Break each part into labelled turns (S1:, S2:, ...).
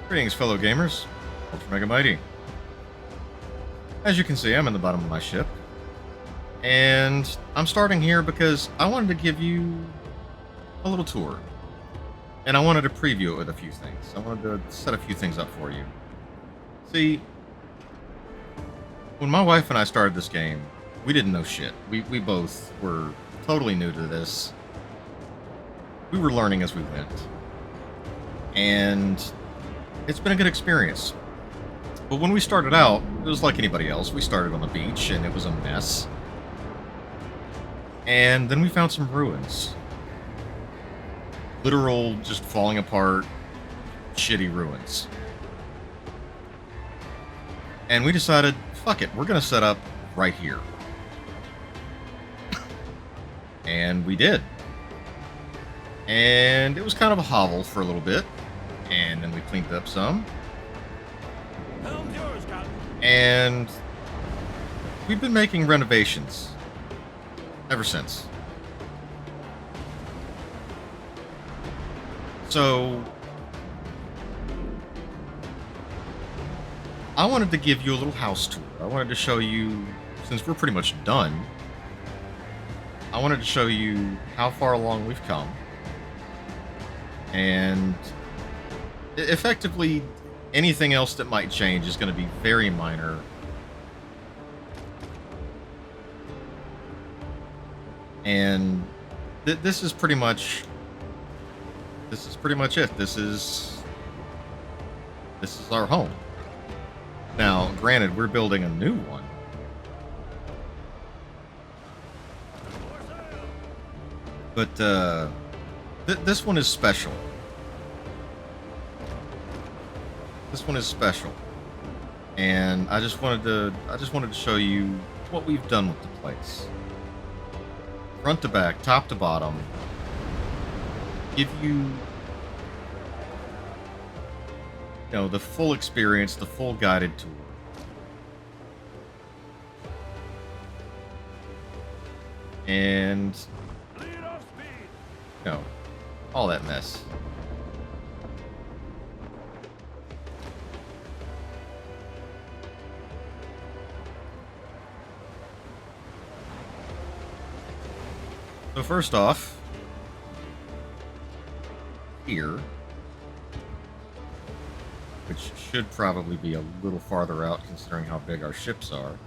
S1: Greetings, fellow gamers. Ultramegamighty. As you can see, I'm in the bottom of my ship. And I'm starting here because I wanted to give you a little tour. And I wanted to preview it with a few things. I wanted to set a few things up for you. See, when my wife and I started this game, we didn't know shit. We both were totally new to this. We were learning as we went. And it's been a good experience. But when we started out, it was like anybody else. We started on the beach, and it was a mess. And then we found some ruins. Literal, just falling apart, shitty ruins. And we decided, fuck it, we're going to set up right here. And we did. And it was kind of a hovel for a little bit. And then we cleaned it up some. And we've been making renovations ever since. So I wanted to give you a little house tour. I wanted to show you, since we're pretty much done, I wanted to show you how far along we've come. And effectively, anything else that might change is going to be very minor. And this is pretty much it. This is our home. Now, granted, we're building a new one. But this one is special. This one is special, and I just wanted to show you what we've done with the place, front to back, top to bottom. Give you, the full experience, the full guided tour. And all that mess. So first off, here, which should probably be a little farther out considering how big our ships are.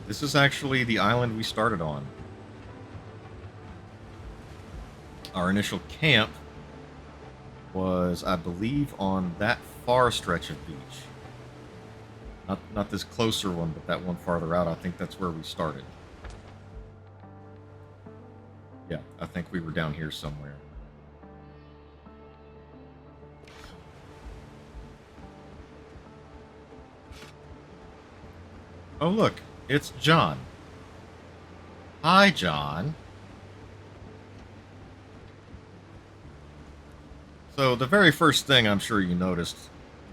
S1: This is actually the island we started on. Our initial camp was, I believe, on that far stretch of beach. Not this closer one, but that one farther out. I think that's where we started. Yeah, I think we were down here somewhere. Oh, look, it's John. Hi, John. So the very first thing I'm sure you noticed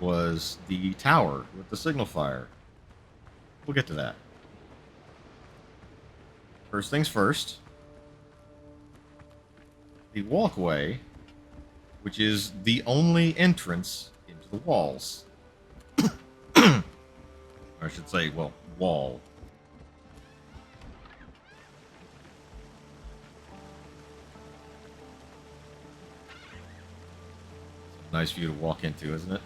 S1: was the tower with the signal fire. We'll get to that. First things first. The walkway, which is the only entrance into the walls. I should say, well, wall. Nice view to walk into, isn't it?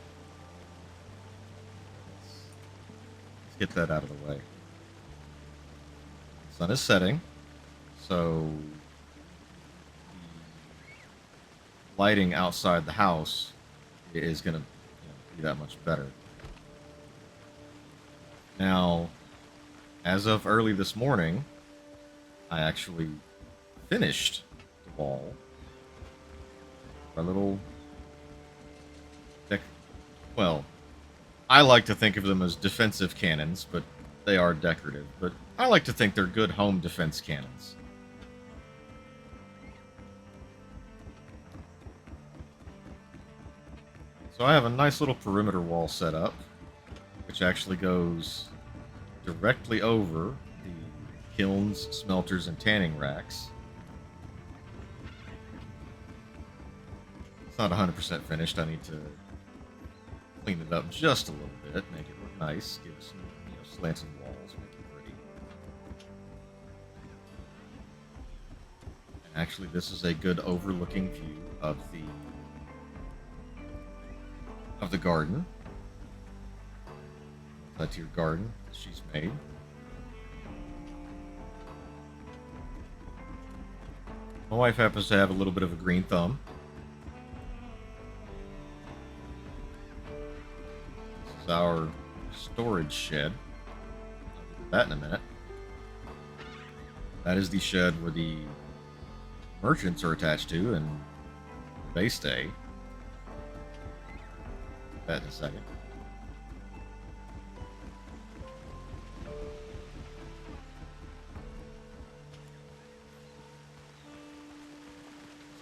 S1: Let's get that out of the way. The sun is setting, so the lighting outside the house is going to be that much better. Now, as of early this morning, I actually finished the wall. Our little well, I like to think of them as defensive cannons, but they are decorative. But I like to think they're good home defense cannons. So I have a nice little perimeter wall set up, which actually goes directly over the kilns, smelters, and tanning racks. It's not 100% finished. I need to clean it up just a little bit, make it look nice, give it some slanted walls, make it pretty. And actually, this is a good overlooking view of the garden. That's your garden that she's made. My wife happens to have a little bit of a green thumb. This is our storage shed. I'll get to that in a minute. That is the shed where the merchants are attached to and they stay. That in a second.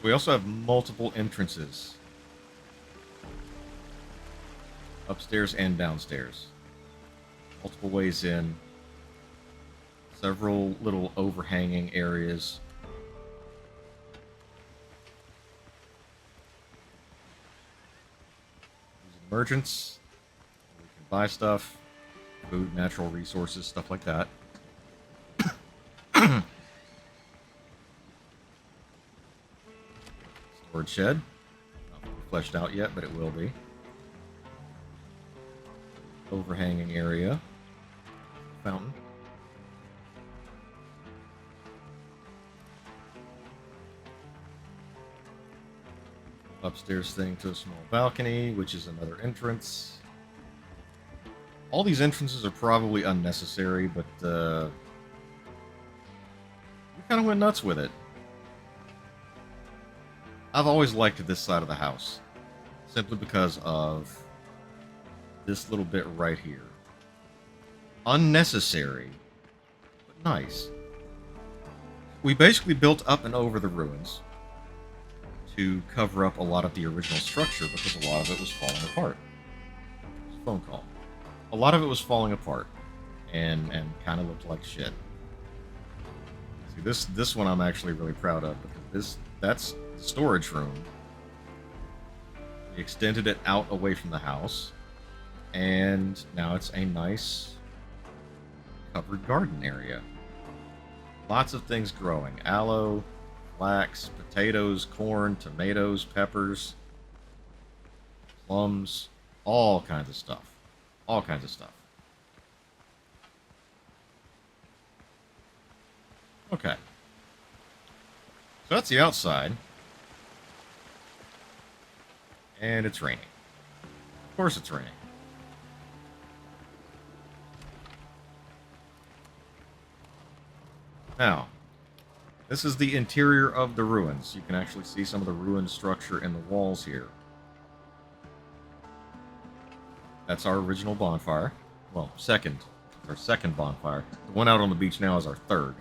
S1: We also have multiple entrances. Upstairs and downstairs. Multiple ways in. Several little overhanging areas. These are merchants. We can buy stuff. Food, natural resources, stuff like that. Storage shed. Not fully fleshed out yet, but it will be. Overhanging area. Fountain. Upstairs thing to a small balcony, which is another entrance. All these entrances are probably unnecessary, but we kind of went nuts with it. I've always liked this side of the house, simply because of this little bit right here. Unnecessary, but nice. We basically built up and over the ruins to cover up a lot of the original structure because a lot of it was falling apart. It was a phone call. A lot of it was falling apart and kind of looked like shit. See, this one I'm actually really proud of because that's the storage room. We extended it out away from the house, and now it's a nice covered garden area. Lots of things growing. Aloe, flax, potatoes, corn, tomatoes, peppers, plums, all kinds of stuff. All kinds of stuff. Okay. So that's the outside. And it's raining. Of course it's raining. Now, this is the interior of the ruins. You can actually see some of the ruined structure in the walls here. That's our original bonfire. Well, second. It's our second bonfire. The one out on the beach now is our third.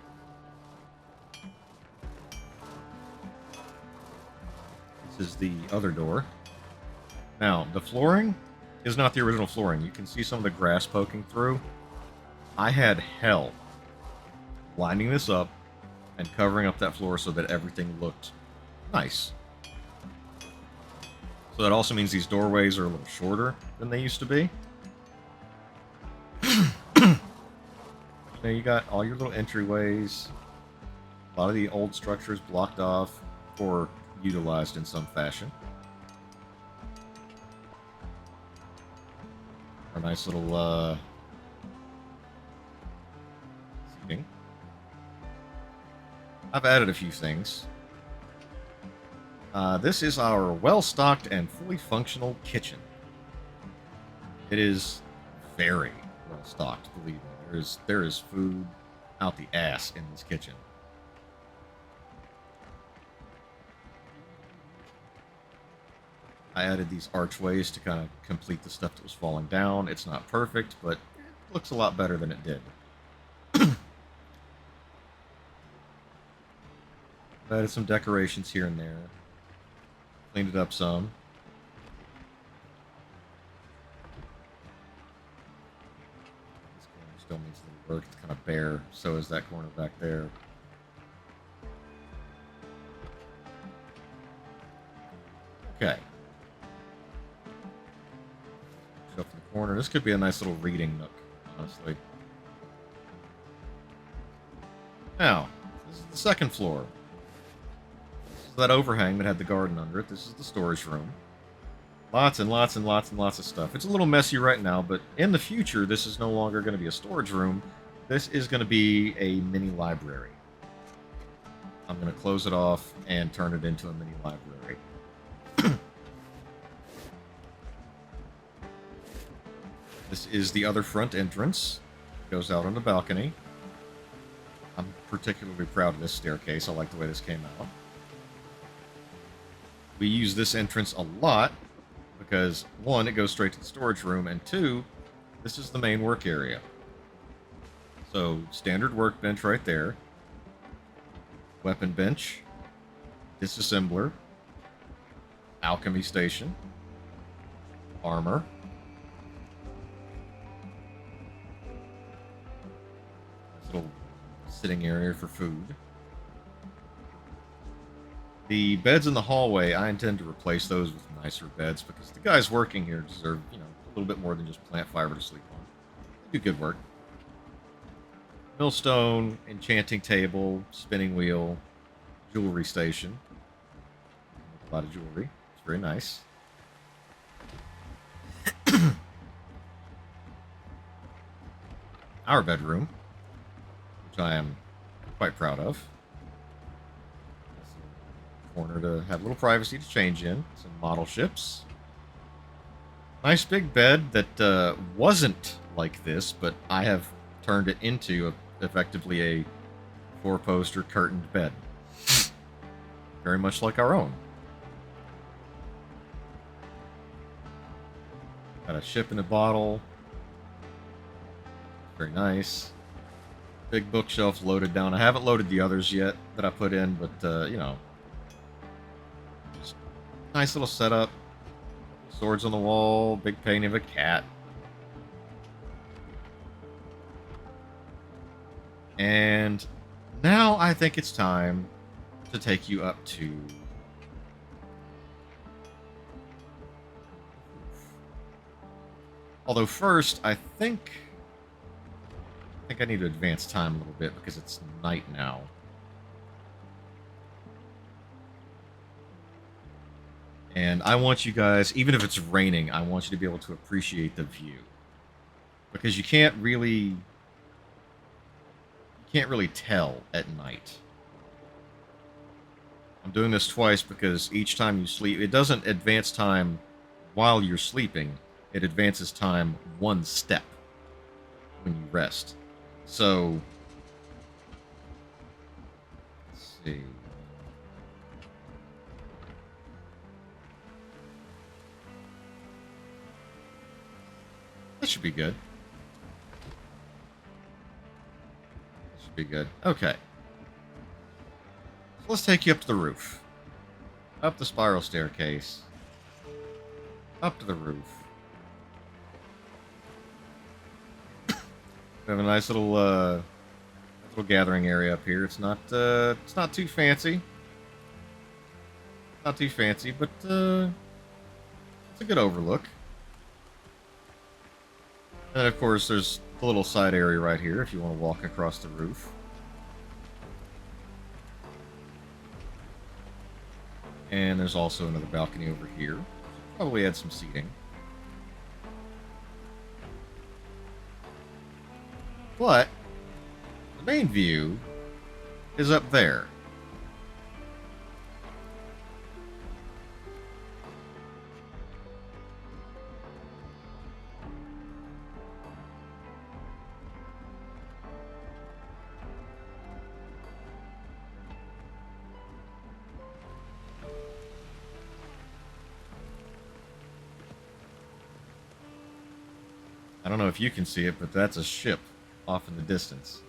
S1: This is the other door. Now, the flooring is not the original flooring. You can see some of the grass poking through. I had hell lining this up and covering up that floor so that everything looked nice. So that also means these doorways are a little shorter than they used to be. Now you got all your little entryways. A lot of the old structures blocked off or utilized in some fashion. Our nice little seating. I've added a few things. This is our well-stocked and fully functional kitchen. It is very well-stocked, believe me. There is food out the ass in this kitchen. I added these archways to kind of complete the stuff that was falling down. It's not perfect, but it looks a lot better than it did. I added some decorations here and there. Cleaned it up some. This corner still needs a little work. It's kind of bare. So is that corner back there. Okay. Up in the corner. This could be a nice little reading nook, honestly. Now, this is the second floor. This is that overhang that had the garden under it. This is the storage room. Lots and lots and lots and lots of stuff. It's a little messy right now, but in the future, this is no longer going to be a storage room. This is going to be a mini library. I'm going to close it off and turn it into a mini library. This is the other front entrance. It goes out on the balcony. I'm particularly proud of this staircase. I like the way this came out. We use this entrance a lot because, one, it goes straight to the storage room, and two, this is the main work area. So, standard workbench right there. Weapon bench. Disassembler. Alchemy station. Armor. Little sitting area for food. The beds in the hallway, I intend to replace those with nicer beds because the guys working here deserve, a little bit more than just plant fiber to sleep on. They do good work. Millstone, enchanting table, spinning wheel, jewelry station. A lot of jewelry. It's very nice. Our bedroom, which I am quite proud of. Corner to have a little privacy to change in. Some model ships. Nice big bed that wasn't like this, but I have turned it into effectively a four-poster curtained bed. Very much like our own. Got a ship in a bottle. Very nice. Big bookshelf loaded down. I haven't loaded the others yet that I put in, but, just nice little setup. Swords on the wall, big painting of a cat. And now I think it's time to take you up to... Although first, I think I need to advance time a little bit because it's night now. And I want you guys, even if it's raining, I want you to be able to appreciate the view. Because you can't really tell at night. I'm doing this twice because each time you sleep, it doesn't advance time while you're sleeping. It advances time one step when you rest. So, let's see. That should be good. That should be good. Okay. So let's take you up to the roof. Up the spiral staircase. Up to the roof. We have a nice little gathering area up here. It's not too fancy. Not too fancy, but it's a good overlook. And of course, there's a little side area right here if you want to walk across the roof. And there's also another balcony over here. Probably add some seating. But the main view is up there. I don't know if you can see it, but that's a ship off in the distance.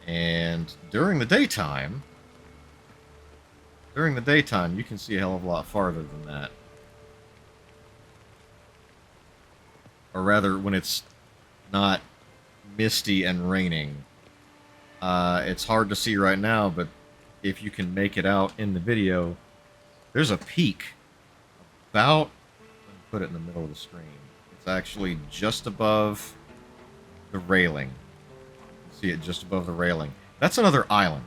S1: And during the daytime, you can see a hell of a lot farther than that. or rather, when it's not misty and raining. It's hard to see right now, but if you can make it out in the video, there's a peak about, let me put it in the middle of the screen. It's actually just above the railing. See it just above the railing. That's another island.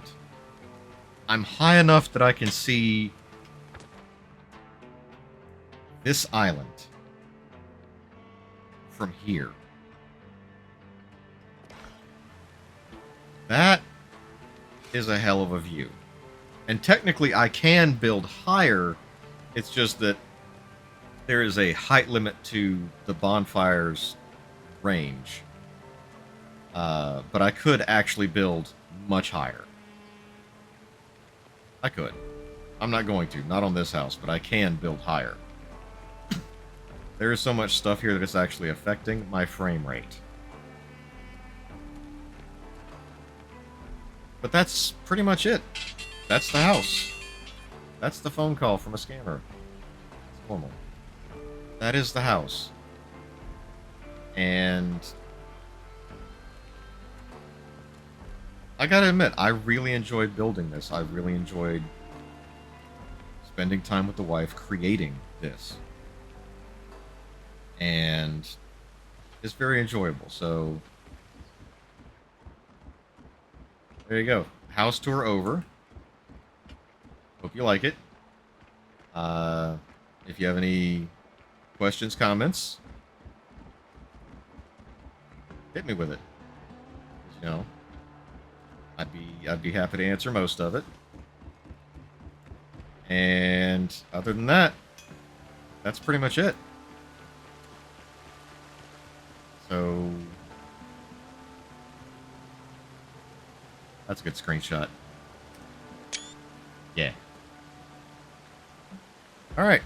S1: I'm high enough that I can see this island from here. That is a hell of a view. And technically I can build higher, it's just that there is a height limit to the bonfire's range. But I could actually build much higher. I could. I'm not going to. Not on this house, but I can build higher. There is so much stuff here that it's actually affecting my frame rate. But that's pretty much it. That's the house. That's the phone call from a scammer. It's normal. That is the house. And I gotta admit, I really enjoyed building this. I really enjoyed spending time with the wife creating this. And it's very enjoyable. So there you go. House tour over. Hope you like it. If you have any questions, comments, hit me with it. You know, I'd be happy to answer most of it. And other than that, that's pretty much it. So that's a good screenshot. Yeah. All right.